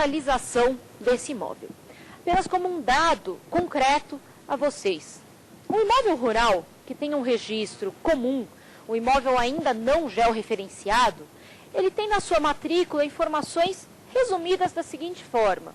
localização desse imóvel. Apenas como um dado concreto a vocês. Um imóvel rural que tenha um registro comum, um imóvel ainda não georreferenciado, ele tem na sua matrícula informações resumidas da seguinte forma.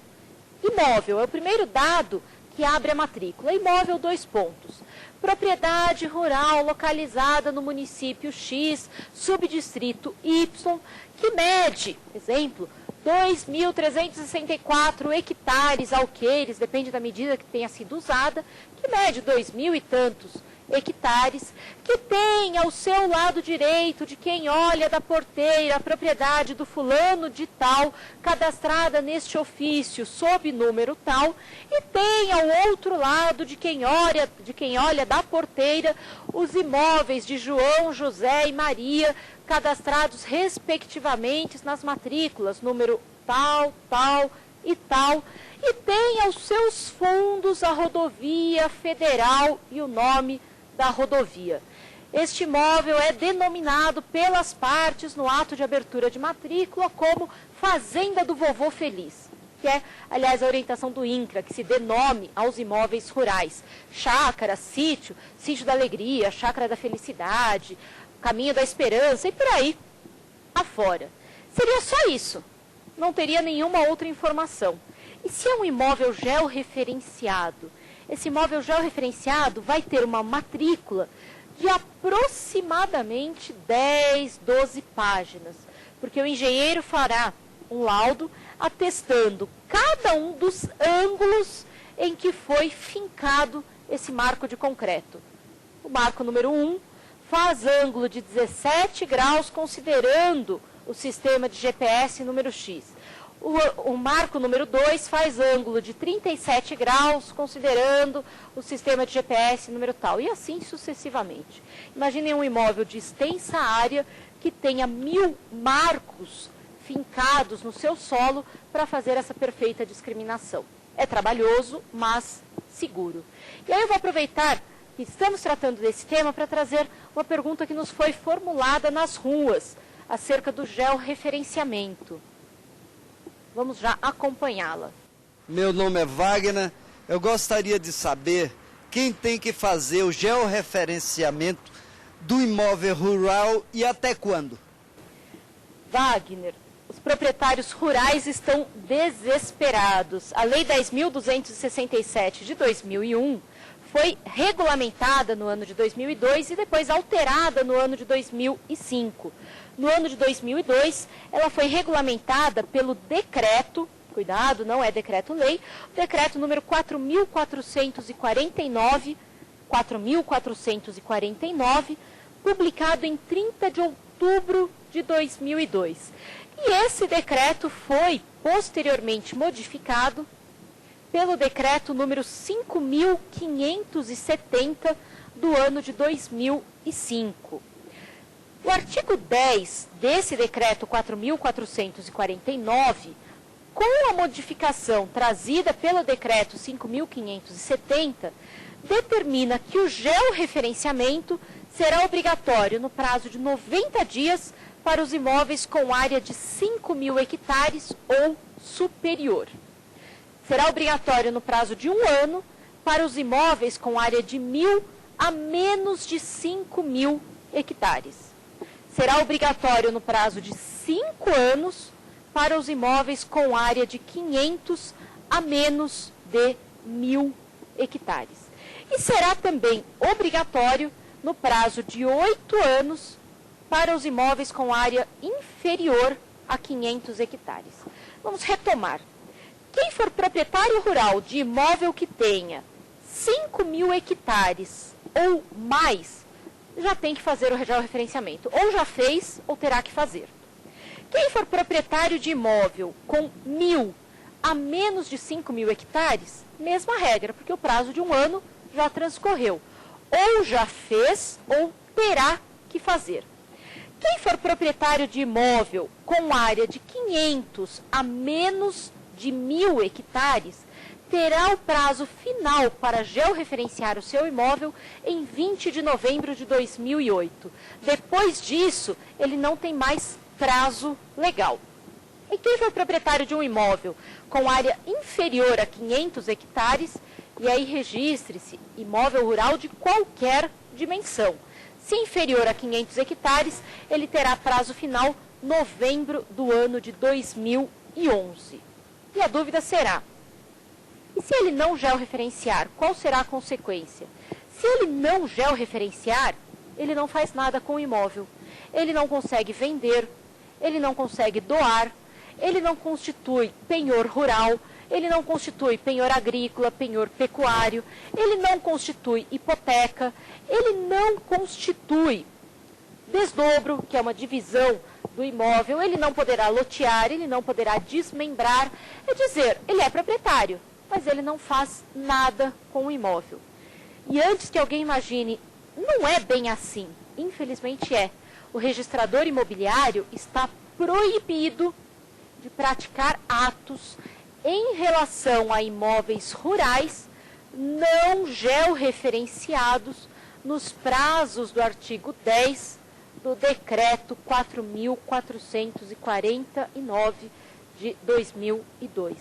Imóvel é o primeiro dado que abre a matrícula. Imóvel, 2 pontos. Propriedade rural localizada no município X, subdistrito Y, que mede, exemplo, 2.364 hectares, alqueires, depende da medida que tenha sido usada, que mede 2.000 e tantos hectares, que tem ao seu lado direito de quem olha da porteira a propriedade do fulano de tal, cadastrada neste ofício sob número tal, e tem ao outro lado de quem olha da porteira os imóveis de João, José e Maria, cadastrados respectivamente nas matrículas, número tal, tal e tal, e tem aos seus fundos a rodovia federal e o nome da rodovia. Este imóvel é denominado pelas partes no ato de abertura de matrícula como Fazenda do Vovô Feliz, que é, aliás, a orientação do INCRA, que se dê nome aos imóveis rurais. Chácara, sítio, sítio da alegria, chácara da felicidade, caminho da esperança e por aí afora. Seria só isso, não teria nenhuma outra informação. E se é um imóvel georreferenciado? Esse imóvel georreferenciado vai ter uma matrícula de aproximadamente 10, 12 páginas, porque o engenheiro fará um laudo atestando cada um dos ângulos em que foi fincado esse marco de concreto. O marco número 1 faz ângulo de 17 graus considerando o sistema de GPS número X. O marco número 2 faz ângulo de 37 graus, considerando o sistema de GPS número tal, e assim sucessivamente. Imaginem um imóvel de extensa área que tenha 1000 marcos fincados no seu solo para fazer essa perfeita discriminação. É trabalhoso, mas seguro. E aí eu vou aproveitar que estamos tratando desse tema para trazer uma pergunta que nos foi formulada nas ruas, acerca do georreferenciamento. Vamos já acompanhá-la. Meu nome é Wagner. Eu gostaria de saber quem tem que fazer o georreferenciamento do imóvel rural e até quando. Wagner, os proprietários rurais estão desesperados. A Lei 10.267 de 2001 foi regulamentada no ano de 2002 e depois alterada no ano de 2005. No ano de 2002, ela foi regulamentada pelo decreto, cuidado, não é decreto-lei, o decreto número 4.449, publicado em 30 de outubro de 2002. E esse decreto foi posteriormente modificado pelo decreto número 5.570 do ano de 2005. O artigo 10 desse decreto 4.449, com a modificação trazida pelo decreto 5.570, determina que o georreferenciamento será obrigatório no prazo de 90 dias para os imóveis com área de 5.000 hectares ou superior. Será obrigatório no prazo de 1 ano para os imóveis com área de 1.000 a menos de 5.000 hectares. Será obrigatório no prazo de 5 anos para os imóveis com área de 500 a menos de 1.000 hectares. E será também obrigatório no prazo de 8 anos para os imóveis com área inferior a 500 hectares. Vamos retomar. Quem for proprietário rural de imóvel que tenha 5.000 hectares ou mais, já tem que fazer o georreferenciamento. Ou já fez, ou terá que fazer. Quem for proprietário de imóvel com 1.000 a menos de 5.000 hectares, mesma regra, porque o prazo de 1 ano já transcorreu. Ou já fez, ou terá que fazer. Quem for proprietário de imóvel com área de 500 a menos de 1.000 hectares, terá o prazo final para georreferenciar o seu imóvel em 20 de novembro de 2008. Depois disso, ele não tem mais prazo legal. E quem for proprietário de um imóvel com área inferior a 500 hectares, e aí registre-se imóvel rural de qualquer dimensão. Se inferior a 500 hectares, ele terá prazo final novembro do ano de 2011. E a dúvida será, e se ele não georreferenciar, qual será a consequência? Se ele não georreferenciar, ele não faz nada com o imóvel. Ele não consegue vender, ele não consegue doar, ele não constitui penhor rural, ele não constitui penhor agrícola, penhor pecuário, ele não constitui hipoteca, ele não constitui desdobro, que é uma divisão do imóvel, ele não poderá lotear, ele não poderá desmembrar. É dizer, ele é proprietário, mas ele não faz nada com o imóvel. E antes que alguém imagine, não é bem assim, infelizmente é. O registrador imobiliário está proibido de praticar atos em relação a imóveis rurais não georreferenciados nos prazos do artigo 10 do Decreto 4.449 de 2002.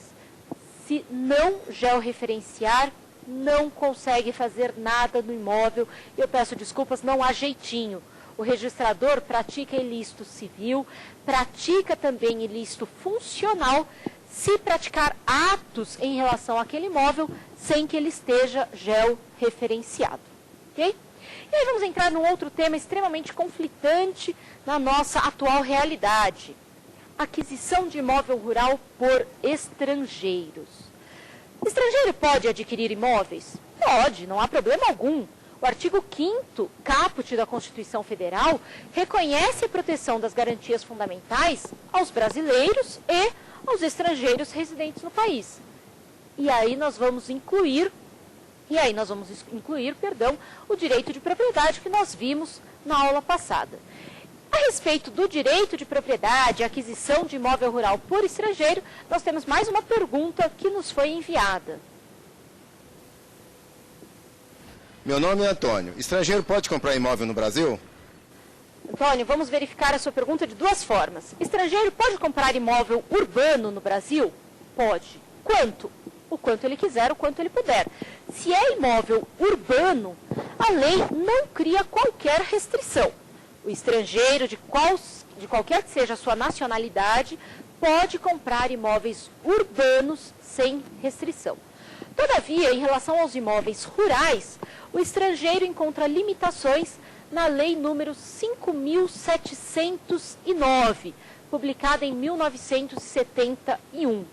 Se não georreferenciar, não consegue fazer nada no imóvel. Eu peço desculpas, não há jeitinho. O registrador pratica ilícito civil, pratica também ilícito funcional, se praticar atos em relação àquele imóvel sem que ele esteja georreferenciado. Ok? E aí vamos entrar num outro tema extremamente conflitante na nossa atual realidade. Aquisição de imóvel rural por estrangeiros. Estrangeiro pode adquirir imóveis? Pode, não há problema algum. O artigo 5º caput da Constituição Federal reconhece a proteção das garantias fundamentais aos brasileiros e aos estrangeiros residentes no país. E aí nós vamos incluir, o direito de propriedade que nós vimos na aula passada. A respeito do direito de propriedade e aquisição de imóvel rural por estrangeiro, nós temos mais uma pergunta que nos foi enviada. Meu nome é Antônio. Estrangeiro pode comprar imóvel no Brasil? Antônio, vamos verificar a sua pergunta de duas formas. Estrangeiro pode comprar imóvel urbano no Brasil? Pode. Quanto? O quanto ele quiser, o quanto ele puder. Se é imóvel urbano, a lei não cria qualquer restrição. O estrangeiro, de qualquer que seja a sua nacionalidade, pode comprar imóveis urbanos sem restrição. Todavia, em relação aos imóveis rurais, o estrangeiro encontra limitações na Lei número 5.709, publicada em 1971.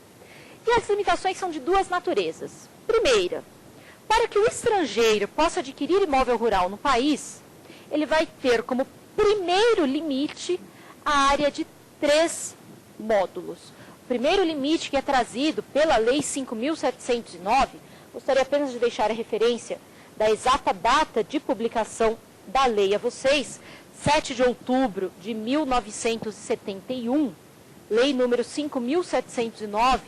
E as limitações são de duas naturezas. Primeira, para que o estrangeiro possa adquirir imóvel rural no país, ele vai ter como primeiro limite a área de 3 módulos. O primeiro limite que é trazido pela Lei 5.709, gostaria apenas de deixar a referência da exata data de publicação da lei a vocês, 7 de outubro de 1971, Lei número 5.709,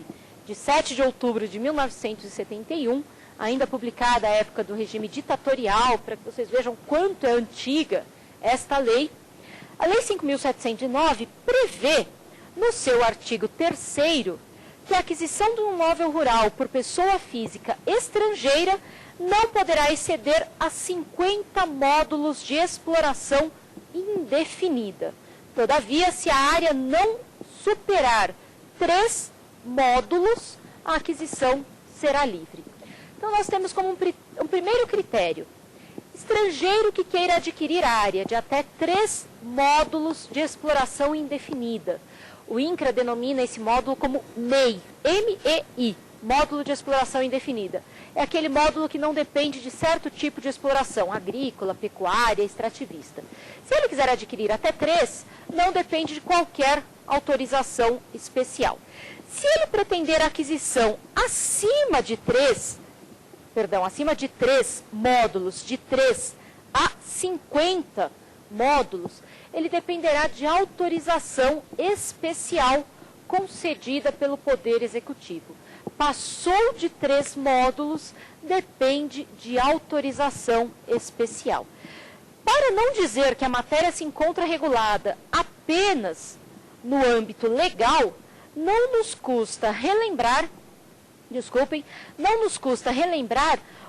de 7 de outubro de 1971, ainda publicada à época do regime ditatorial, para que vocês vejam quanto é antiga esta lei. A Lei 5.709 prevê, no seu artigo 3º, que a aquisição de um imóvel rural por pessoa física estrangeira não poderá exceder a 50 módulos de exploração indefinida. Todavia, se a área não superar 3 módulos, a aquisição será livre. Então, nós temos como um primeiro critério, estrangeiro que queira adquirir área de até 3 módulos de exploração indefinida. O INCRA denomina esse módulo como MEI, M-E-I, módulo de exploração indefinida. É aquele módulo que não depende de certo tipo de exploração, agrícola, pecuária, extrativista. Se ele quiser adquirir até 3, não depende de qualquer autorização especial. Se ele pretender a aquisição acima de 3 módulos, de 3 a 50 módulos, ele dependerá de autorização especial concedida pelo Poder Executivo. Passou de 3 módulos, depende de autorização especial. Para não dizer que a matéria se encontra regulada apenas no âmbito legal, não nos custa relembrar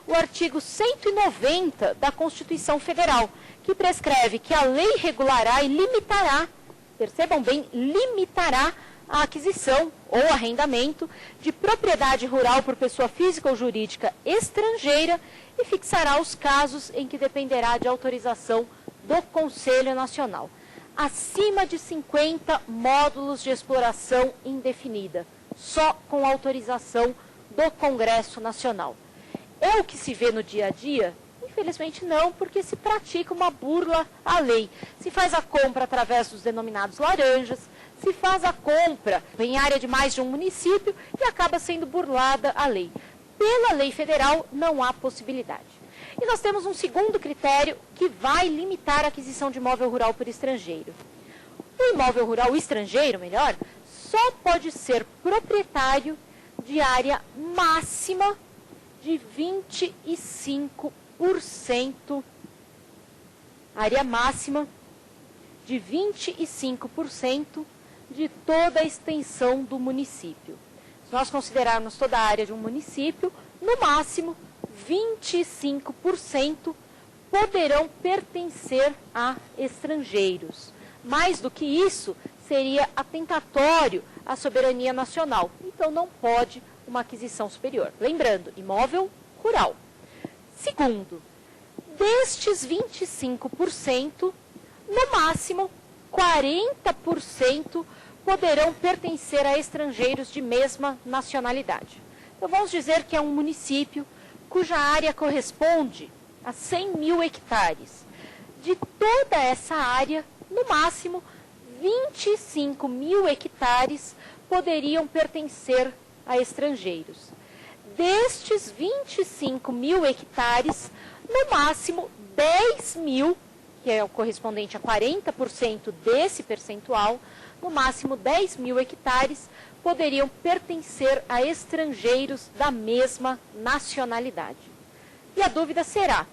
o artigo 190 da Constituição Federal, que prescreve que a lei regulará e limitará, percebam bem, limitará a aquisição ou arrendamento de propriedade rural por pessoa física ou jurídica estrangeira e fixará os casos em que dependerá de autorização do Conselho Nacional. Acima de 50 módulos de exploração indefinida, só com autorização do Congresso Nacional. É o que se vê no dia a dia? Infelizmente não, porque se pratica uma burla à lei. Se faz a compra através dos denominados laranjas, se faz a compra em área de mais de um município e acaba sendo burlada a lei. Pela lei federal não há possibilidade. E nós temos um segundo critério que vai limitar a aquisição de imóvel rural por estrangeiro. O imóvel rural estrangeiro, melhor, só pode ser proprietário de área máxima de 25%, área máxima de 25% de toda a extensão do município. Se nós considerarmos toda a área de um município, no máximo 25% poderão pertencer a estrangeiros. Mais do que isso, seria atentatório à soberania nacional. Então, não pode uma aquisição superior. Lembrando, imóvel rural. Segundo, destes 25%, no máximo 40% poderão pertencer a estrangeiros de mesma nacionalidade. Então, vamos dizer que é um município cuja área corresponde a 100 mil hectares. De toda essa área, no máximo, 25 mil hectares poderiam pertencer a estrangeiros. Destes 25 mil hectares, no máximo 10 mil, que é o correspondente a 40% desse percentual, no máximo 10 mil hectares poderiam pertencer a estrangeiros da mesma nacionalidade. E a dúvida será,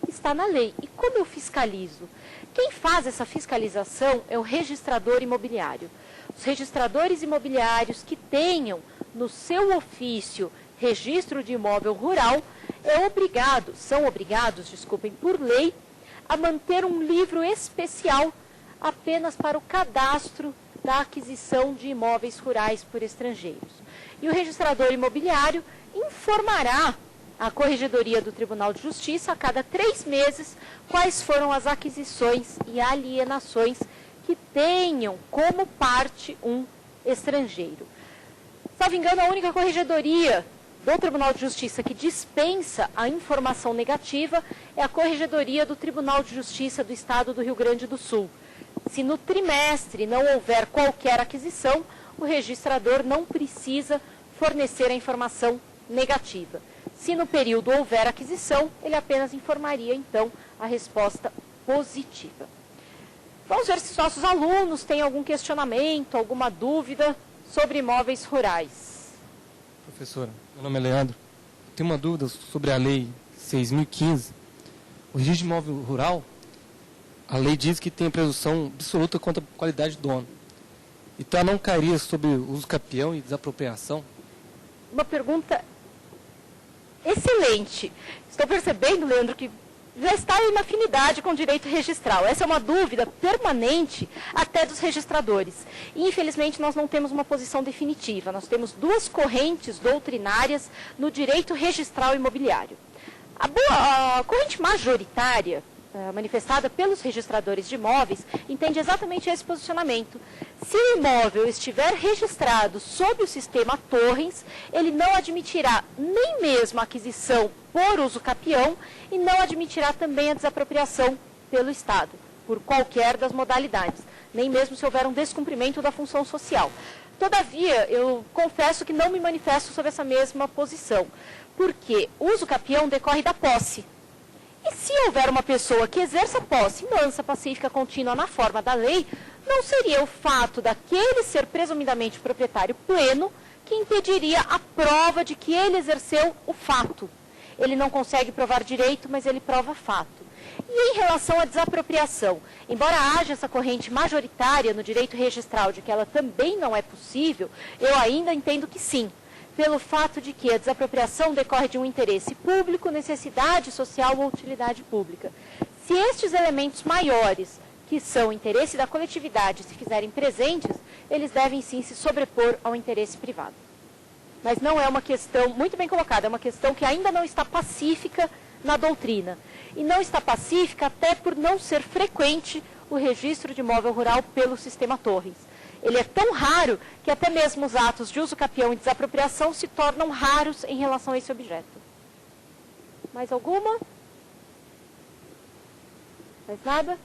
está na lei, e como eu fiscalizo? Quem faz essa fiscalização é o registrador imobiliário. Os registradores imobiliários que tenham no seu ofício registro de imóvel rural são obrigados, por lei, a manter um livro especial apenas para o cadastro da aquisição de imóveis rurais por estrangeiros. E o registrador imobiliário informará a Corregedoria do Tribunal de Justiça a cada 3 meses quais foram as aquisições e alienações que tenham como parte um estrangeiro. Salvo engano, a única corregedoria do Tribunal de Justiça que dispensa a informação negativa é a Corregedoria do Tribunal de Justiça do Estado do Rio Grande do Sul. Se no trimestre não houver qualquer aquisição, o registrador não precisa fornecer a informação negativa. Se no período houver aquisição, ele apenas informaria, então, a resposta positiva. Vamos ver se os nossos alunos têm algum questionamento, alguma dúvida sobre imóveis rurais. Professora, meu nome é Leandro. Eu tenho uma dúvida sobre a Lei 6.015. O registro de imóvel rural, a lei diz que tem presunção absoluta contra a qualidade do dono. Então, ela não cairia sobre uso capião e desapropriação? Uma pergunta excelente. Estou percebendo, Leandro, que já está em afinidade com o direito registral. Essa é uma dúvida permanente até dos registradores. E, infelizmente, nós não temos uma posição definitiva. Nós temos 2 correntes doutrinárias no direito registral imobiliário. A corrente majoritária, manifestada pelos registradores de imóveis, entende exatamente esse posicionamento. Se o imóvel estiver registrado sob o sistema Torrens, ele não admitirá nem mesmo a aquisição por uso capião e não admitirá também a desapropriação pelo Estado, por qualquer das modalidades, nem mesmo se houver um descumprimento da função social. Todavia, eu confesso que não me manifesto sobre essa mesma posição, porque o uso capião decorre da posse. E se houver uma pessoa que exerça posse mansa, pacífica, contínua na forma da lei, não seria o fato daquele ser presumidamente proprietário pleno que impediria a prova de que ele exerceu o fato. Ele não consegue provar direito, mas ele prova fato. E em relação à desapropriação, embora haja essa corrente majoritária no direito registral de que ela também não é possível, eu ainda entendo que sim, pelo fato de que a desapropriação decorre de um interesse público, necessidade social ou utilidade pública. Se estes elementos maiores, que são o interesse da coletividade, se fizerem presentes, eles devem sim se sobrepor ao interesse privado. Mas não é uma questão, muito bem colocada, é uma questão que ainda não está pacífica na doutrina. E não está pacífica até por não ser frequente o registro de imóvel rural pelo sistema Torres. Ele é tão raro que até mesmo os atos de uso capião e desapropriação se tornam raros em relação a esse objeto. Mais alguma? Mais nada?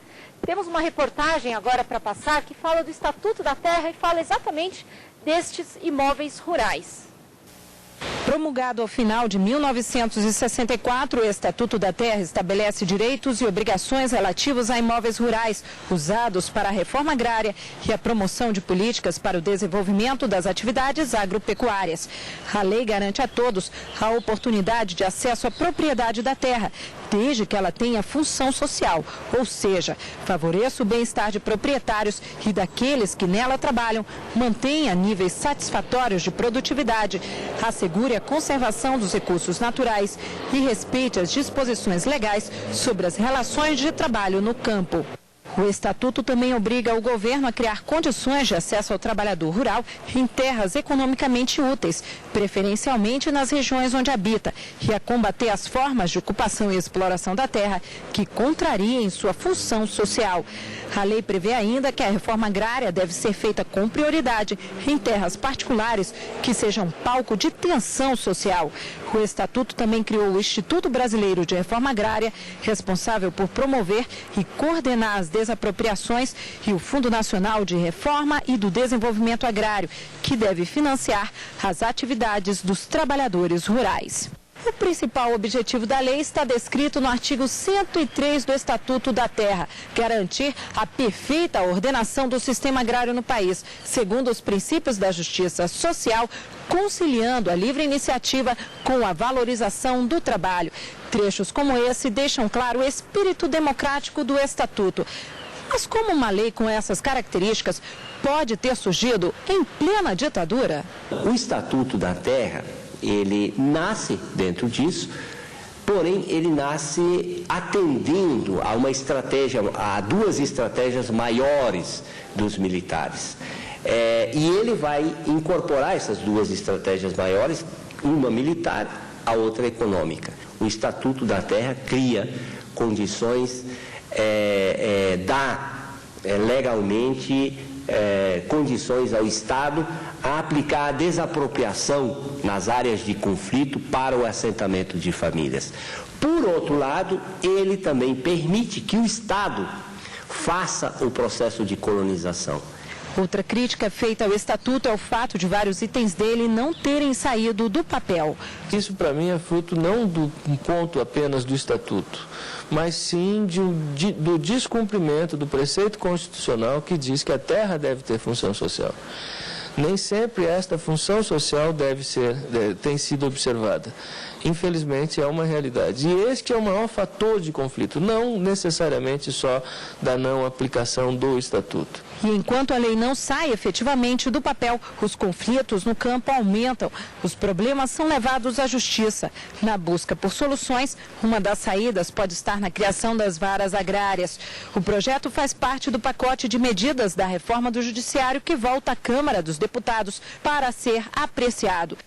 Temos uma reportagem agora para passar que fala do Estatuto da Terra e fala exatamente destes imóveis rurais. Promulgado ao final de 1964, o Estatuto da Terra estabelece direitos e obrigações relativos a imóveis rurais, usados para a reforma agrária e a promoção de políticas para o desenvolvimento das atividades agropecuárias. A lei garante a todos a oportunidade de acesso à propriedade da terra, desde que ela tenha função social, ou seja, favoreça o bem-estar de proprietários e daqueles que nela trabalham, mantenha níveis satisfatórios de produtividade, assegure a conservação dos recursos naturais e respeite as disposições legais sobre as relações de trabalho no campo. O Estatuto também obriga o governo a criar condições de acesso ao trabalhador rural em terras economicamente úteis, preferencialmente nas regiões onde habita, e a combater as formas de ocupação e exploração da terra que contrariem sua função social. A lei prevê ainda que a reforma agrária deve ser feita com prioridade em terras particulares que sejam palco de tensão social. O Estatuto também criou o Instituto Brasileiro de Reforma Agrária, responsável por promover e coordenar as desapropriações, e o Fundo Nacional de Reforma e do Desenvolvimento Agrário, que deve financiar as atividades dos trabalhadores rurais. O principal objetivo da lei está descrito no artigo 103 do Estatuto da Terra: garantir a perfeita ordenação do sistema agrário no país, segundo os princípios da justiça social, conciliando a livre iniciativa com a valorização do trabalho. Trechos como esse deixam claro o espírito democrático do Estatuto. Mas como uma lei com essas características pode ter surgido em plena ditadura? O Estatuto da Terra, ele nasce dentro disso, porém ele nasce atendendo a uma estratégia, a duas estratégias maiores dos militares. E ele vai incorporar essas duas estratégias maiores, uma militar, a outra econômica. O Estatuto da Terra cria condições, dá legalmente condições ao Estado a aplicar a desapropriação nas áreas de conflito para o assentamento de famílias. Por outro lado, ele também permite que o Estado faça o processo de colonização. Outra crítica feita ao Estatuto é o fato de vários itens dele não terem saído do papel. Isso, para mim, é fruto não do ponto apenas do Estatuto, mas sim do descumprimento do preceito constitucional que diz que a terra deve ter função social. Nem sempre esta função social tem sido observada. Infelizmente, é uma realidade. E este é o maior fator de conflito, não necessariamente só da não aplicação do Estatuto. E enquanto a lei não sai efetivamente do papel, os conflitos no campo aumentam. Os problemas são levados à justiça. Na busca por soluções, uma das saídas pode estar na criação das varas agrárias. O projeto faz parte do pacote de medidas da reforma do Judiciário que volta à Câmara dos Deputados para ser apreciado.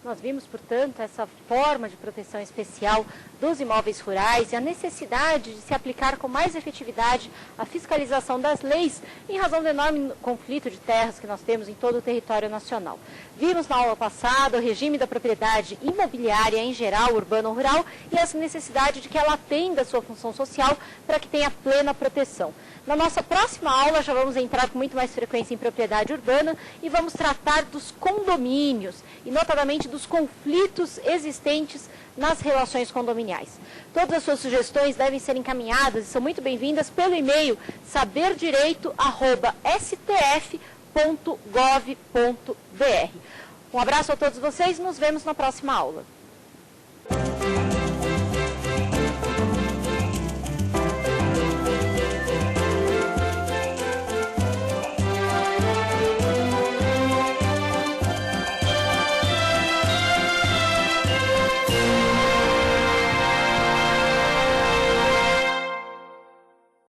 Nós vimos, portanto, essa forma de proteção especial dos imóveis rurais e a necessidade de se aplicar com mais efetividade a fiscalização das leis em razão do enorme conflito de terras que nós temos em todo o território nacional. Vimos na aula passada o regime da propriedade imobiliária em geral, urbana ou rural, e essa necessidade de que ela atenda a sua função social para que tenha plena proteção. Na nossa próxima aula já vamos entrar com muito mais frequência em propriedade urbana e vamos tratar dos condomínios e notadamente dos conflitos existentes nas relações condominiais. Todas as suas sugestões devem ser encaminhadas e são muito bem-vindas pelo e-mail saberdireito@stf.gov.br. Um abraço a todos vocês e nos vemos na próxima aula.